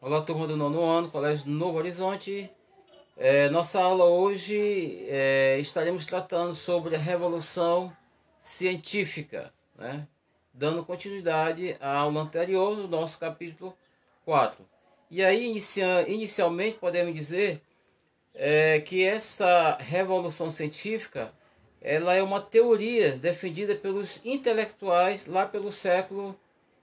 Olá, turma do nono ano, Colégio Novo Horizonte. Nossa aula hoje estaremos tratando sobre a Revolução Científica, né? Dando continuidade à aula anterior do nosso capítulo 4. E aí, inicialmente, podemos dizer que essa Revolução Científica ela é uma teoria defendida pelos intelectuais lá pelo século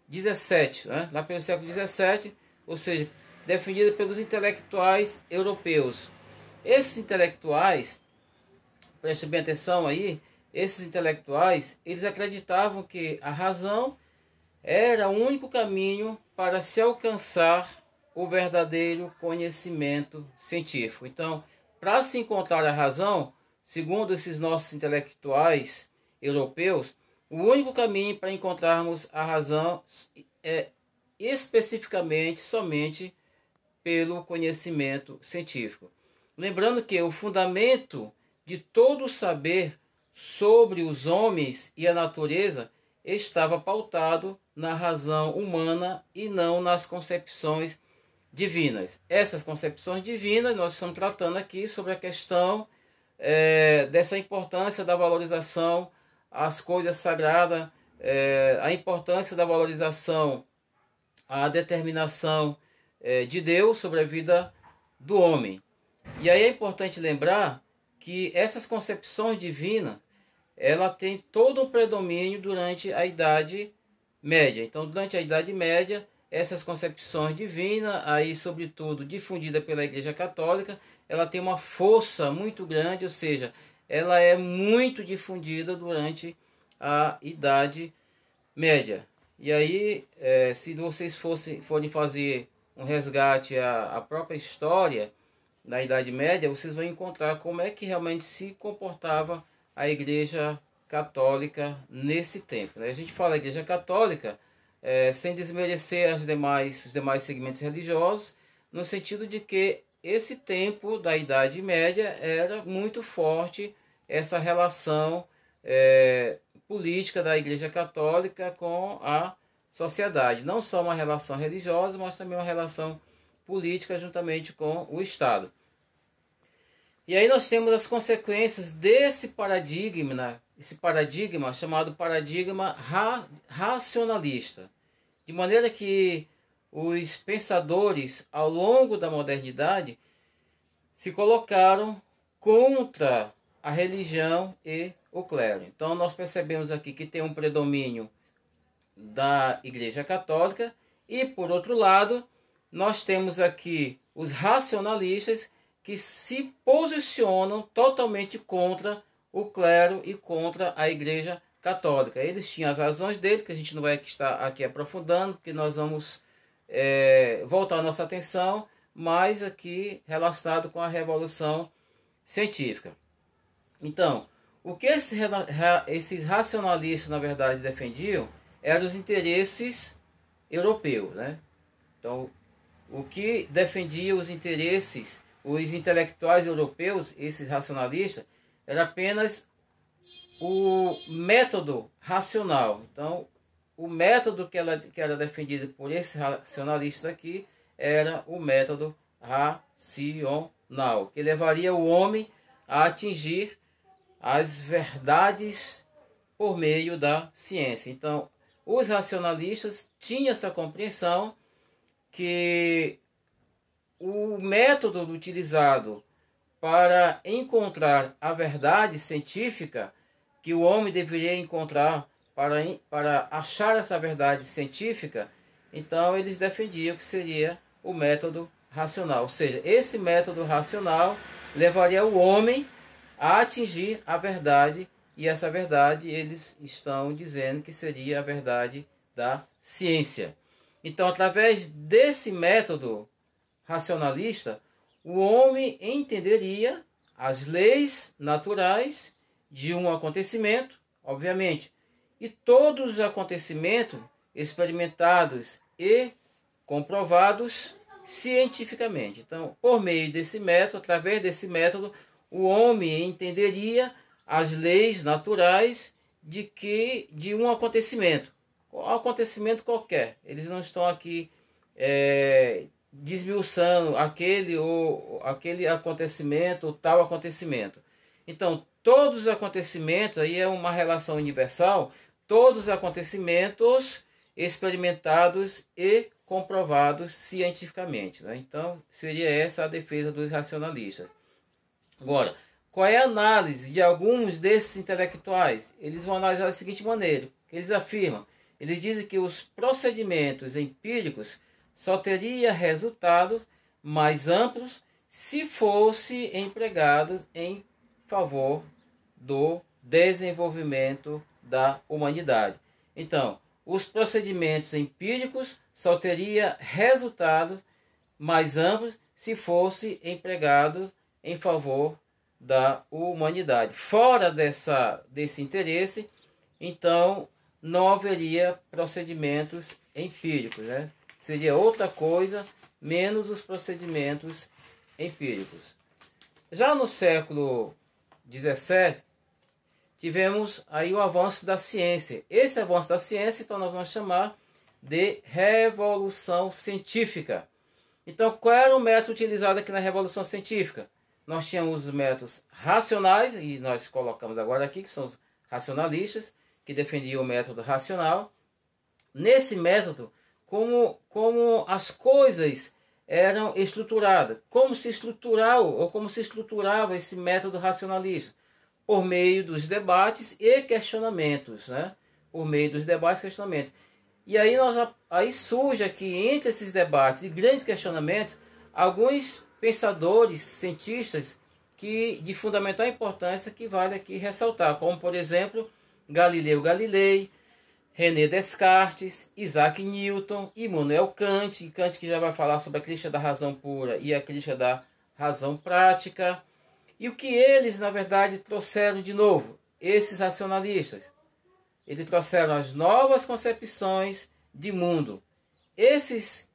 17, né? Lá pelo século 17, ou seja, defendida pelos intelectuais europeus. Esses intelectuais, preste bem atenção aí, esses intelectuais, eles acreditavam que a razão era o único caminho para se alcançar o verdadeiro conhecimento científico. Então, para se encontrar a razão, segundo esses nossos intelectuais europeus, o único caminho para encontrarmos a razão é especificamente somente pelo conhecimento científico. Lembrando que o fundamento de todo o saber sobre os homens e a natureza estava pautado na razão humana e não nas concepções divinas. Essas concepções divinas, nós estamos tratando aqui sobre a questão dessa importância da valorização às coisas sagradas, a importância da valorização à determinação de Deus sobre a vida do homem. E aí é importante lembrar que essas concepções divinas, ela tem todo um predomínio durante a Idade Média. Então, durante a Idade Média, essas concepções divinas, aí sobretudo difundida pela Igreja Católica, ela tem uma força muito grande, ou seja, ela é muito difundida durante a Idade Média. E aí, se vocês forem fazer um resgate à própria história da Idade Média, vocês vão encontrar como é que realmente se comportava a Igreja Católica nesse tempo, né? A gente fala Igreja Católica sem desmerecer os demais segmentos religiosos, no sentido de que esse tempo da Idade Média era muito forte essa relação política da Igreja Católica com a sociedade. Não só uma relação religiosa, mas também uma relação política juntamente com o Estado. E aí nós temos as consequências desse paradigma, esse paradigma chamado paradigma racionalista. De maneira que os pensadores ao longo da modernidade se colocaram contra a religião e o clero. Então nós percebemos aqui que tem um predomínio da Igreja Católica e, por outro lado, nós temos aqui os racionalistas que se posicionam totalmente contra o clero e contra a Igreja Católica. Eles tinham as razões deles, que a gente não vai estar aqui aprofundando, porque nós vamos voltar a nossa atenção mais aqui relacionado com a Revolução Científica. Então, o que esses racionalistas, na verdade, defendiam eram os interesses europeus, né? Então, o que defendia os interesses, os intelectuais europeus, esses racionalistas, era apenas o método racional. Então, o método que era defendido por esses racionalistas aqui era o método racional, que levaria o homem a atingir as verdades por meio da ciência. Então, os racionalistas tinham essa compreensão que o método utilizado para encontrar a verdade científica que o homem deveria encontrar para achar essa verdade científica, então eles defendiam que seria o método racional. Ou seja, esse método racional levaria o homem a atingir a verdade, e essa verdade eles estão dizendo que seria a verdade da ciência. Então, através desse método racionalista, o homem entenderia as leis naturais de um acontecimento, obviamente, e todos os acontecimentos experimentados e comprovados cientificamente. Então, por meio desse método, através desse método, o homem entenderia as leis naturais de um acontecimento qualquer. Eles não estão aqui desmiuçando aquele acontecimento ou tal acontecimento. Então, todos os acontecimentos, aí é uma relação universal, todos os acontecimentos experimentados e comprovados cientificamente, né? Então, seria essa a defesa dos racionalistas. Agora, qual é a análise de alguns desses intelectuais? Eles vão analisar da seguinte maneira: eles afirmam, eles dizem que os procedimentos empíricos só teria resultados mais amplos se fosse empregados em favor do desenvolvimento da humanidade. Então, os procedimentos empíricos só teria resultados mais amplos se fosse empregados em favor da humanidade. Fora desse interesse, então não haveria procedimentos empíricos, né? Seria outra coisa, menos os procedimentos empíricos. Já no século XVII, tivemos aí o avanço da ciência. Esse avanço da ciência, então, nós vamos chamar de Revolução Científica. Então, qual era o método utilizado aqui na Revolução Científica? Nós tínhamos os métodos racionais, e nós colocamos agora aqui, que são os racionalistas, que defendiam o método racional. Nesse método, como as coisas eram estruturadas, como se estruturava esse método racionalista? Por meio dos debates e questionamentos, né? Por meio dos debates e questionamentos. E aí surge aqui, entre esses debates e grandes questionamentos, alguns pensadores, cientistas, de fundamental importância, que vale aqui ressaltar, como, por exemplo, Galileu Galilei, René Descartes, Isaac Newton, Immanuel Kant, Kant que já vai falar sobre a crítica da razão pura e a crítica da razão prática. E o que eles, na verdade, trouxeram de novo? Esses racionalistas. Eles trouxeram as novas concepções de mundo. Esses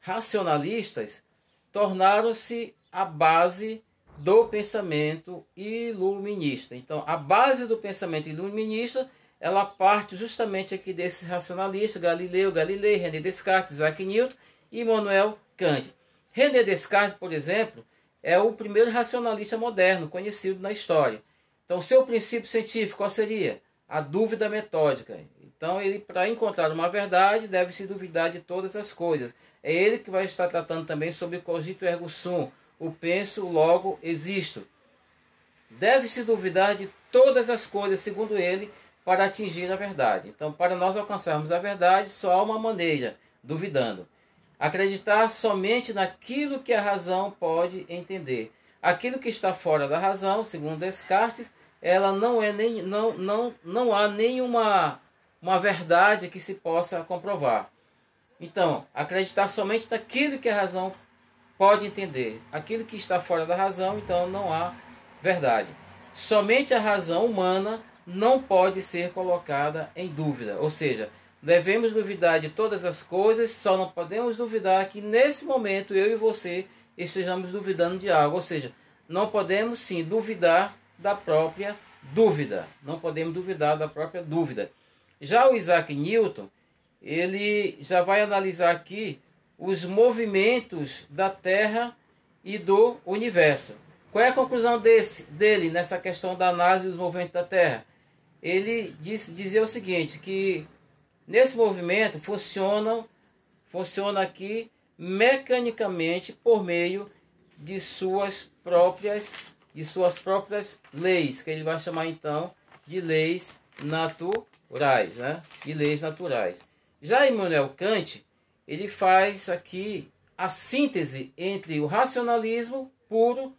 racionalistas tornaram-se a base do pensamento iluminista. Então, a base do pensamento iluminista, ela parte justamente aqui desses racionalistas: Galileu Galilei, René Descartes, Isaac Newton e Immanuel Kant. René Descartes, por exemplo, é o primeiro racionalista moderno conhecido na história. Então, seu princípio científico, qual seria? A dúvida metódica. Então, ele, para encontrar uma verdade, deve-se duvidar de todas as coisas. É ele que vai estar tratando também sobre o cogito ergo sum, o penso, logo existo. Deve-se duvidar de todas as coisas, segundo ele, para atingir a verdade. Então, para nós alcançarmos a verdade, só há uma maneira: duvidando. Acreditar somente naquilo que a razão pode entender. Aquilo que está fora da razão, segundo Descartes, ela não há nenhuma uma verdade que se possa comprovar. Então, acreditar somente naquilo que a razão pode entender. Aquilo que está fora da razão, então não há verdade. Somente a razão humana não pode ser colocada em dúvida. Ou seja, devemos duvidar de todas as coisas, só não podemos duvidar que nesse momento eu e você estejamos duvidando de algo. Ou seja, não podemos sim duvidar da própria dúvida. Não podemos duvidar da própria dúvida. Já o Isaac Newton, ele já vai analisar aqui os movimentos da Terra e do universo. Qual é a conclusão dele nessa questão da análise dos movimentos da Terra? Ele dizia o seguinte, que nesse movimento funciona aqui mecanicamente por meio de suas próprias leis, que ele vai chamar então de leis naturais, né? De leis naturais. Já Immanuel Kant, ele faz aqui a síntese entre o racionalismo puro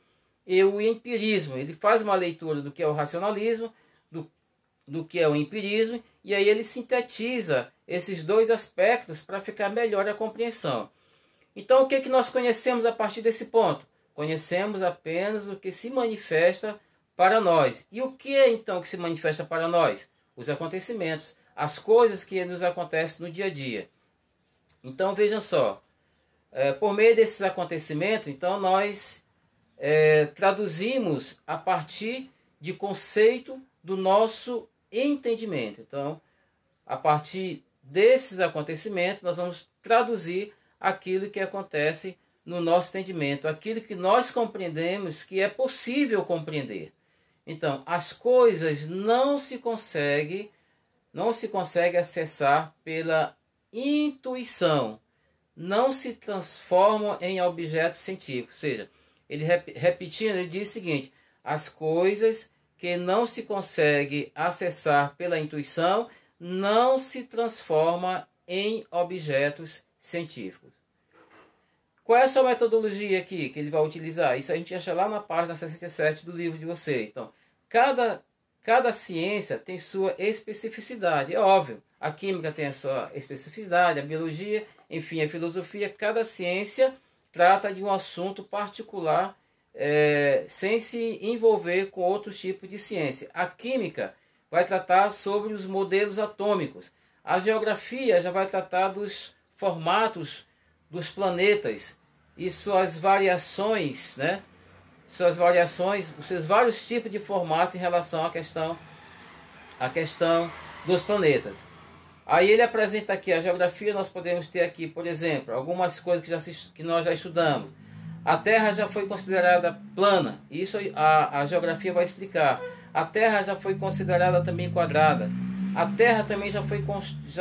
e o empirismo. Ele faz uma leitura do que é o racionalismo, do que é o empirismo, e aí ele sintetiza esses dois aspectos para ficar melhor a compreensão. Então, o que nós conhecemos a partir desse ponto? Conhecemos apenas o que se manifesta para nós. E o que é então que se manifesta para nós? Os acontecimentos, as coisas que nos acontecem no dia a dia. Então, vejam só, por meio desses acontecimentos, então nós traduzimos a partir de conceito do nosso entendimento. Então, a partir desses acontecimentos, nós vamos traduzir aquilo que acontece no nosso entendimento, aquilo que nós compreendemos que é possível compreender. Então, as coisas não se consegue acessar pela intuição, não se transformam em objetos científicos. Ou seja, ele repetindo, ele diz o seguinte: as coisas que não se consegue acessar pela intuição não se transformam em objetos científicos. Qual é a sua metodologia aqui que ele vai utilizar? Isso a gente acha lá na página 67 do livro de você. Então, cada ciência tem sua especificidade, é óbvio. A química tem a sua especificidade, a biologia, enfim, a filosofia. Cada ciência trata de um assunto particular, sem se envolver com outros tipos de ciência. A química vai tratar sobre os modelos atômicos. A geografia já vai tratar dos formatos dos planetas e suas variações, né? Suas variações, os seus vários tipos de formatos em relação à questão dos planetas. Aí ele apresenta aqui a geografia. Nós podemos ter aqui, por exemplo, algumas coisas que nós já estudamos. A Terra já foi considerada plana. Isso a geografia vai explicar. A Terra já foi considerada também quadrada. A Terra também já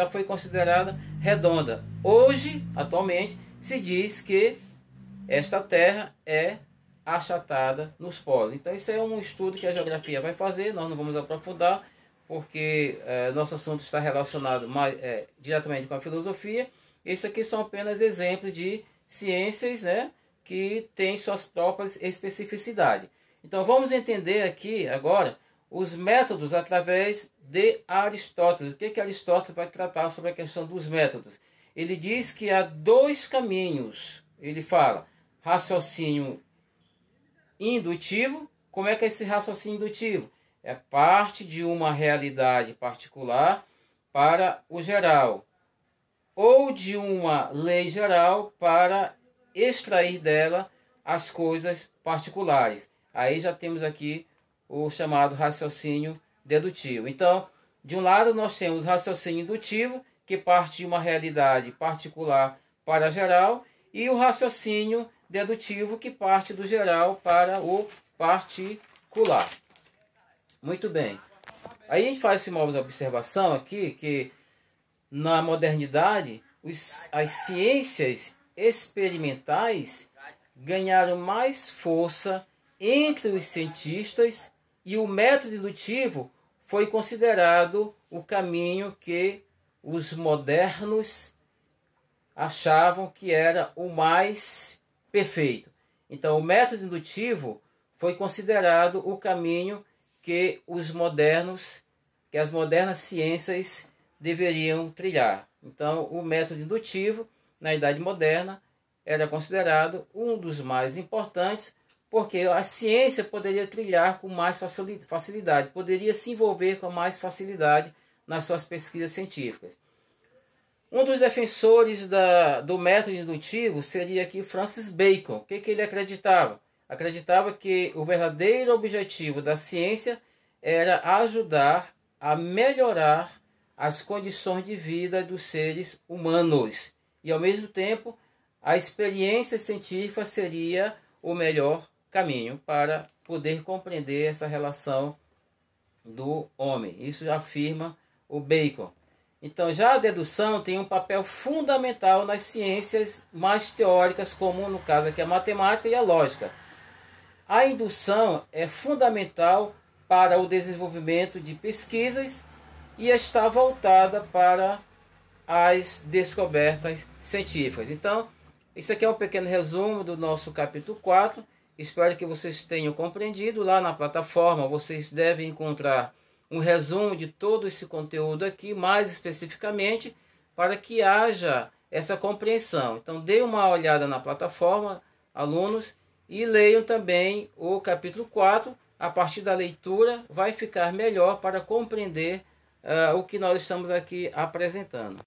foi considerada redonda. Hoje, atualmente, se diz que esta Terra é achatada nos polos. Então isso é um estudo que a geografia vai fazer. Nós não vamos aprofundar, porque nosso assunto está relacionado diretamente com a filosofia. Isso aqui são apenas exemplos de ciências, né, que têm suas próprias especificidades. Então vamos entender aqui agora os métodos através de Aristóteles. O que Aristóteles vai tratar sobre a questão dos métodos? Ele diz que há dois caminhos. Ele fala raciocínio indutivo. Como é que é esse raciocínio indutivo? É parte de uma realidade particular para o geral, ou de uma lei geral para extrair dela as coisas particulares. Aí já temos aqui o chamado raciocínio dedutivo. Então, de um lado nós temos o raciocínio indutivo, que parte de uma realidade particular para geral, e o raciocínio dedutivo, que parte do geral para o particular. Muito bem. Aí a gente faz uma observação aqui, que na modernidade as ciências experimentais ganharam mais força entre os cientistas, e o método indutivo foi considerado o caminho que os modernos achavam que era o mais perfeito. Então o método indutivo foi considerado o caminho que as modernas ciências deveriam trilhar. Então o método indutivo na Idade Moderna era considerado um dos mais importantes, porque a ciência poderia trilhar com mais facilidade, poderia se envolver com mais facilidade nas suas pesquisas científicas. Um dos defensores do método indutivo seria aqui Francis Bacon. O que ele acreditava? Acreditava que o verdadeiro objetivo da ciência era ajudar a melhorar as condições de vida dos seres humanos. E, ao mesmo tempo, a experiência científica seria o melhor caminho para poder compreender essa relação do homem. Isso afirma o Bacon. Então, já a dedução tem um papel fundamental nas ciências mais teóricas, como no caso aqui a matemática e a lógica. A indução é fundamental para o desenvolvimento de pesquisas e está voltada para as descobertas científicas. Então, isso aqui é um pequeno resumo do nosso capítulo 4. Espero que vocês tenham compreendido. Lá na plataforma vocês devem encontrar um resumo de todo esse conteúdo aqui, mais especificamente, para que haja essa compreensão. Então dê uma olhada na plataforma, alunos, e leiam também o capítulo 4. A partir da leitura vai ficar melhor para compreender o que nós estamos aqui apresentando.